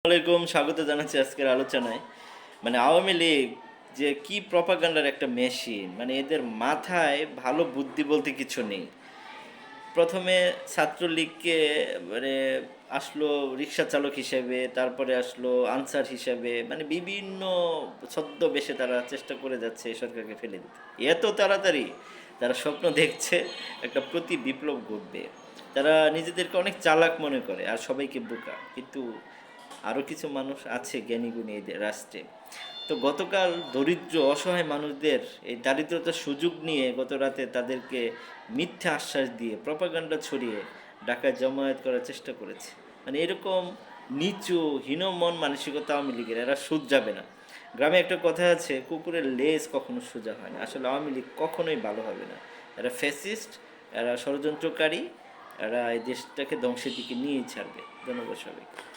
আলাইকুম, স্বাগত জানাচ্ছি আজকের আলোচনায়। আওয়ামী লীগ যে কি প্রপাগান্ডার একটা মেশিন, এদের মাথায় ভালো বুদ্ধি বলতে কিছু নেই। প্রথমে ছাত্রলীগকে মানে আসলো রিক্সা চালক হিসেবে, তারপরে আসলো আনসার হিসেবে, বিভিন্ন ছদ্মবেশে তারা চেষ্টা করে যাচ্ছে এই সরকারকে ফেলে দিতে। এত তাড়াতাড়ি তারা স্বপ্ন দেখছে একটা প্রতি বিপ্লব ঘটবে। তারা নিজেদেরকে অনেক চালাক মনে করে আর সবাইকে বোকা, কিন্তু আরও কিছু মানুষ আছে জ্ঞানীগুণী এই রাষ্ট্রে। তো গতকাল দরিদ্র অসহায় মানুষদের এই দারিদ্রতার সুযোগ নিয়ে গত রাতে তাদেরকে মিথ্যা আশ্বাস দিয়ে প্রপাগান্ডা ছড়িয়ে ঢাকায় জমায়েত করার চেষ্টা করেছে। এরকম নিচু হীনমন মানসিকতা আওয়ামী লীগের, এরা সুদ যাবে না। গ্রামে একটা কথা আছে, কুকুরের লেজ কখনো সোজা হয় না। আসলে আওয়ামী লীগ কখনোই ভালো হবে না। এরা ফ্যাসিস্ট, এরা ষড়যন্ত্রকারী, এরা এই দেশটাকে ধ্বংসের দিকে নিয়েই ছাড়বে। ধন্যবাদ সবাইকে।